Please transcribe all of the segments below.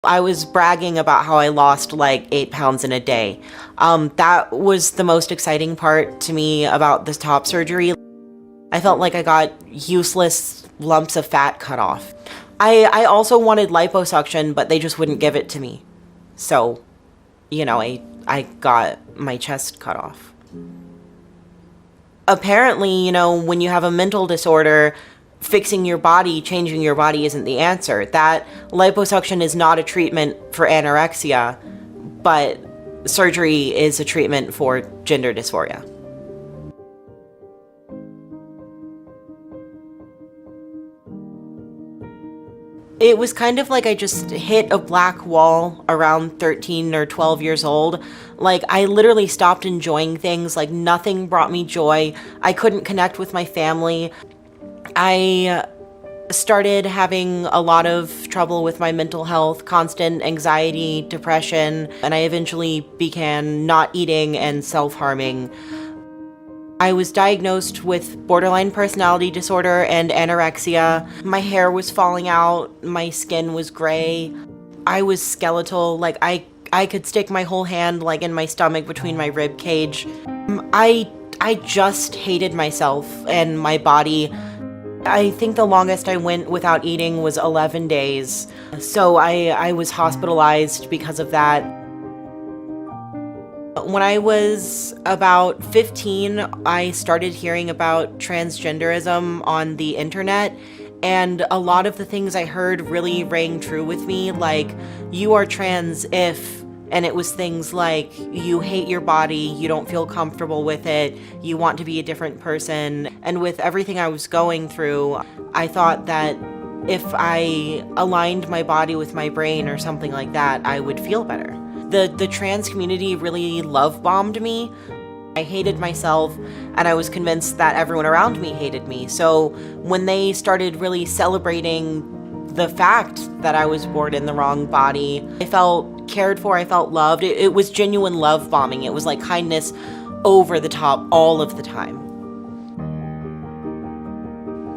I was bragging about how I lost like 8 pounds in a day. That was the most exciting part to me about this top surgery. I felt like I got useless lumps of fat cut off. I also wanted liposuction, but they just wouldn't give it to me. So, I got my chest cut off. Apparently, when you have a mental disorder, fixing your body, changing your body isn't the answer. That liposuction is not a treatment for anorexia, but surgery is a treatment for gender dysphoria. It was kind of like I just hit a black wall around 13 or 12 years old. Like, I literally stopped enjoying things. Like, nothing brought me joy. I couldn't connect with my family. I started having a lot of trouble with my mental health, constant anxiety, depression, and I eventually began not eating and self-harming. I was diagnosed with borderline personality disorder and anorexia. My hair was falling out, my skin was gray. I was skeletal, like I could stick my whole hand like in my stomach between my rib cage. I just hated myself and my body. I think the longest I went without eating was 11 days. So I was hospitalized because of that. When I was about 15, I started hearing about transgenderism on the internet, and a lot of the things I heard really rang true with me, like, you are trans if, and it was things like, you hate your body, you don't feel comfortable with it, you want to be a different person. And with everything I was going through, I thought that if I aligned my body with my brain or something like that, I would feel better. The trans community really love-bombed me. I hated myself, and I was convinced that everyone around me hated me. So when they started really celebrating the fact that I was born in the wrong body, I felt cared for, I felt loved. It was genuine love bombing. It was like kindness over the top all of the time.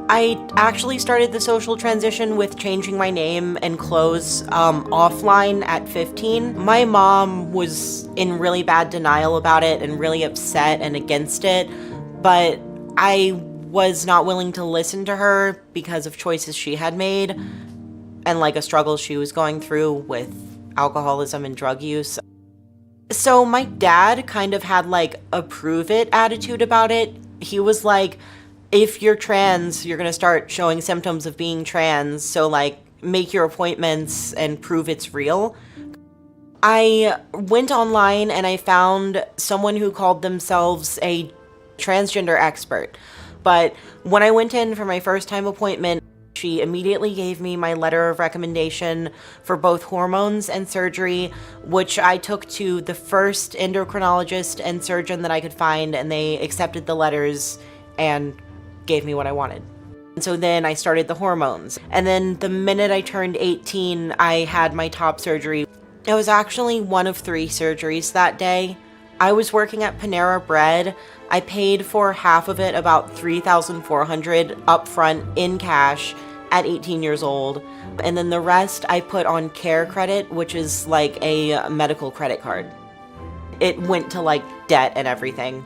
I actually started the social transition with changing my name and clothes offline at 15. My mom was in really bad denial about it and really upset and against it, but I was not willing to listen to her because of choices she had made and like a struggle she was going through with alcoholism and drug use. So my dad kind of had like a prove it attitude about it. He was like, if you're trans, you're gonna start showing symptoms of being trans, so like make your appointments and prove it's real. I went online and I found someone who called themselves a transgender expert. But when I went in for my first time appointment, she immediately gave me my letter of recommendation for both hormones and surgery, which I took to the first endocrinologist and surgeon that I could find, and they accepted the letters and gave me what I wanted. And so then I started the hormones. And then the minute I turned 18, I had my top surgery. It was actually one of 3 surgeries that day. I was working at Panera Bread. I paid for half of it, about $3,400 upfront in cash at 18 years old. And then the rest I put on Care Credit, which is like a medical credit card. It went to like debt and everything.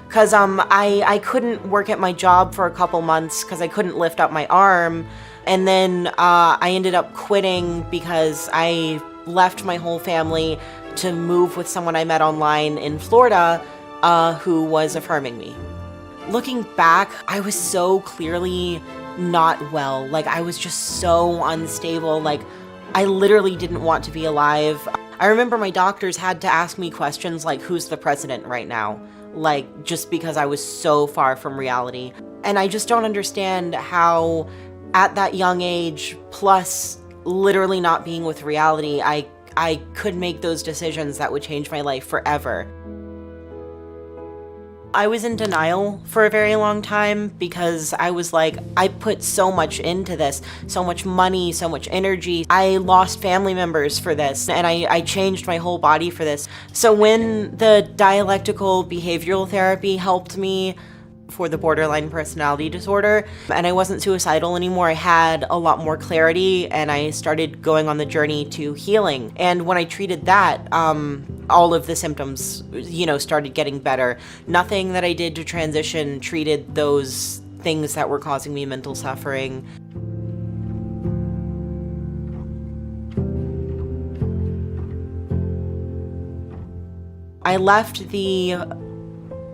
Cause I couldn't work at my job for a couple months because I couldn't lift up my arm. And then I ended up quitting because I left my whole family to move with someone I met online in Florida who was affirming me. Looking back, I was so clearly not well. Like, I was just so unstable. Like, I literally didn't want to be alive. I remember my doctors had to ask me questions like, who's the president right now? Like, just because I was so far from reality. And I just don't understand how at that young age, plus literally not being with reality, I could make those decisions that would change my life forever. I was in denial for a very long time because I was like, I put so much into this, so much money, so much energy. I lost family members for this, and I changed my whole body for this. So when the dialectical behavioral therapy helped me, for the borderline personality disorder, and I wasn't suicidal anymore. I had a lot more clarity, and I started going on the journey to healing. And when I treated that, all of the symptoms, started getting better. Nothing that I did to transition treated those things that were causing me mental suffering. I left the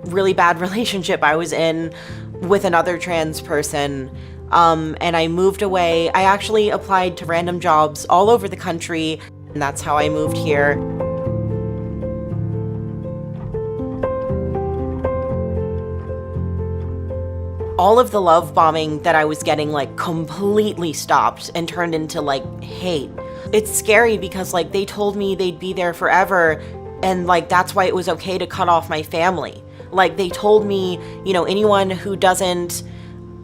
really bad relationship I was in with another trans person, and I moved away. I actually applied to random jobs all over the country, and that's how I moved here. All of the love bombing that I was getting completely stopped and turned into hate. It's scary because they told me they'd be there forever, and that's why it was okay to cut off my family. They told me, anyone who doesn't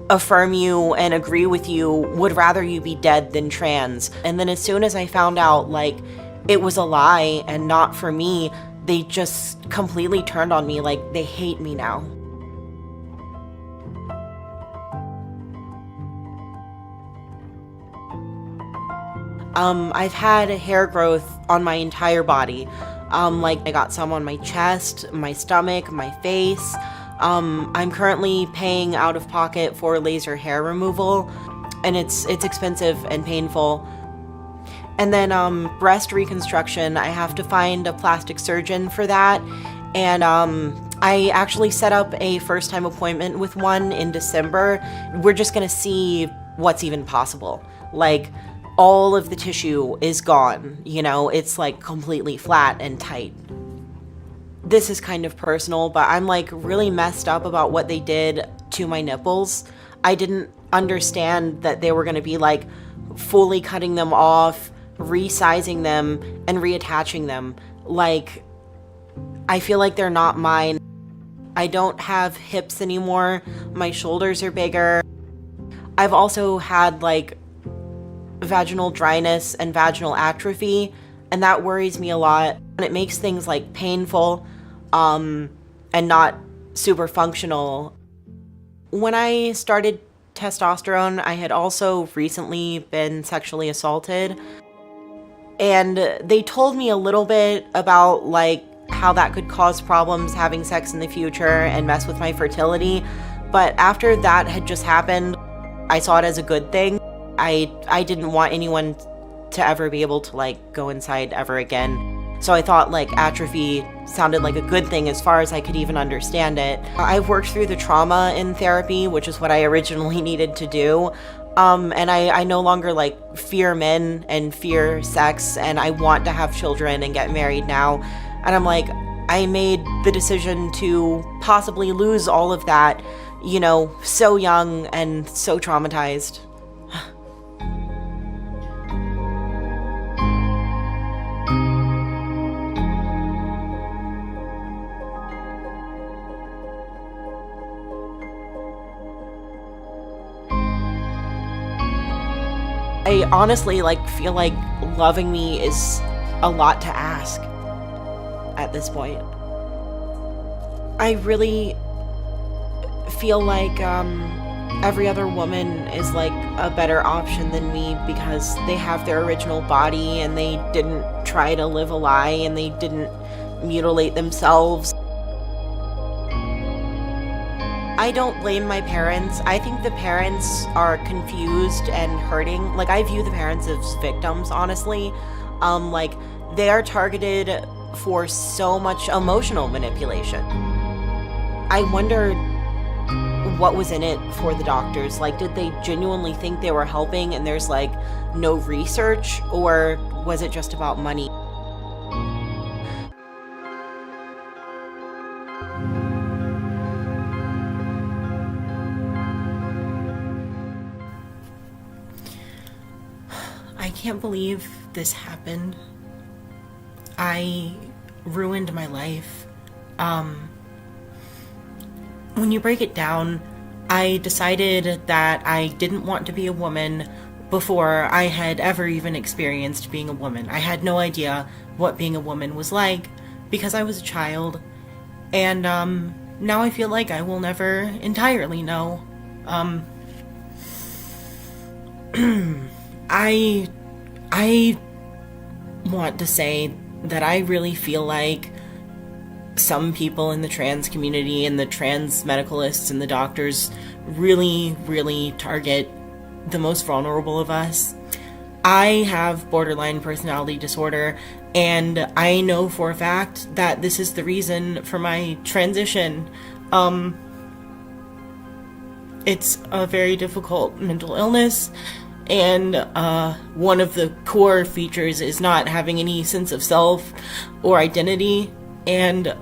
affirm you and agree with you would rather you be dead than trans. And then as soon as I found out it was a lie and not for me, they just completely turned on me. They hate me now. I've had hair growth on my entire body. I got some on my chest, my stomach, my face. I'm currently paying out of pocket for laser hair removal, and it's expensive and painful. And then breast reconstruction, I have to find a plastic surgeon for that. And I actually set up a first-time appointment with one in December. We're just gonna see what's even possible. All of the tissue is gone, it's completely flat and tight. This is kind of personal, but I'm really messed up about what they did to my nipples. I didn't understand that they were gonna be fully cutting them off, resizing them, and reattaching them. I feel they're not mine. I don't have hips anymore. My shoulders are bigger. I've also had vaginal dryness and vaginal atrophy, and that worries me a lot. And it makes things painful and not super functional. When I started testosterone, I had also recently been sexually assaulted, and they told me a little bit about how that could cause problems having sex in the future and mess with my fertility. But after that had just happened, I saw it as a good thing. I didn't want anyone to ever be able to go inside ever again. So I thought atrophy sounded like a good thing as far as I could even understand it. I've worked through the trauma in therapy, which is what I originally needed to do. And I no longer fear men and fear sex, and I want to have children and get married now. And I'm I made the decision to possibly lose all of that, so young and so traumatized. I honestly feel loving me is a lot to ask at this point. I really feel every other woman is a better option than me because they have their original body and they didn't try to live a lie and they didn't mutilate themselves. I don't blame my parents. I think the parents are confused and hurting. I view the parents as victims, honestly. They are targeted for so much emotional manipulation. I wonder what was in it for the doctors. Did they genuinely think they were helping and there's no research, or was it just about money? I can't believe this happened. I ruined my life. When you break it down, I decided that I didn't want to be a woman before I had ever even experienced being a woman. I had no idea what being a woman was like because I was a child. And now I feel like I will never entirely know. I want to say that I really feel like some people in the trans community and the trans medicalists and the doctors really, really target the most vulnerable of us. I have borderline personality disorder, and I know for a fact that this is the reason for my transition. It's a very difficult mental illness, and one of the core features is not having any sense of self or identity, and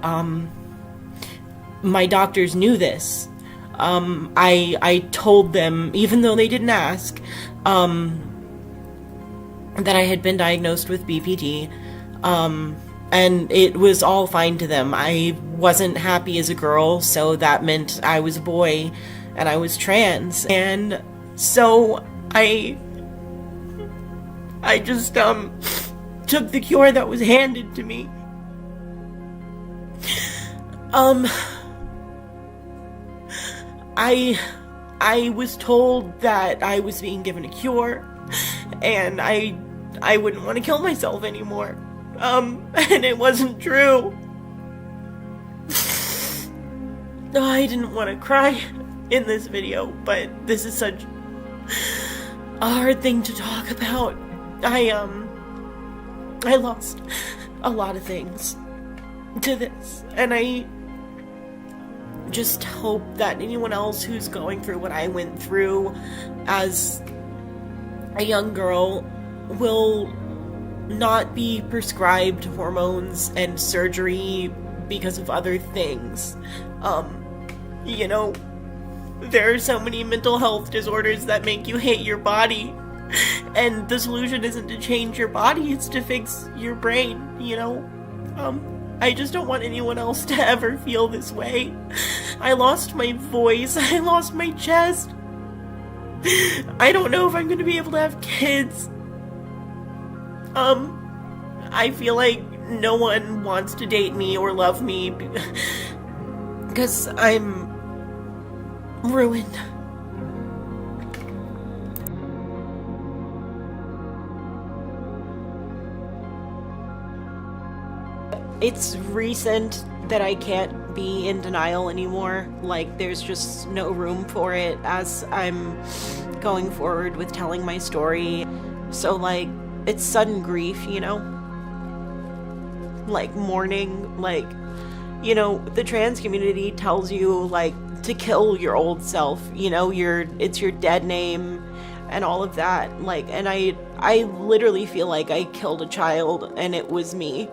my doctors knew this. I told them, even though they didn't ask, that I had been diagnosed with BPD, and it was all fine to them. I wasn't happy as a girl, so that meant I was a boy, and I was trans, and so I just took the cure that was handed to me. I was told that I was being given a cure, and I wouldn't want to kill myself anymore. And it wasn't true. I didn't want to cry in this video, but this is such a hard thing to talk about. I lost a lot of things to this, and I just hope that anyone else who's going through what I went through as a young girl will not be prescribed hormones and surgery because of other things. You know, there are so many mental health disorders that make you hate your body, and the solution isn't to change your body, it's to fix your brain, you know? I just don't want anyone else to ever feel this way. I lost my voice, I lost my chest. I don't know if I'm gonna be able to have kids. I feel like no one wants to date me or love me because I'm ruined. It's recent that I can't be in denial anymore. Like, there's just no room for it as I'm going forward with telling my story. So, like, it's sudden grief, you know? Like, mourning, like, you know, the trans community tells you, like, to kill your old self, you know, it's your dead name and all of that. Like, and I literally feel like I killed a child and it was me.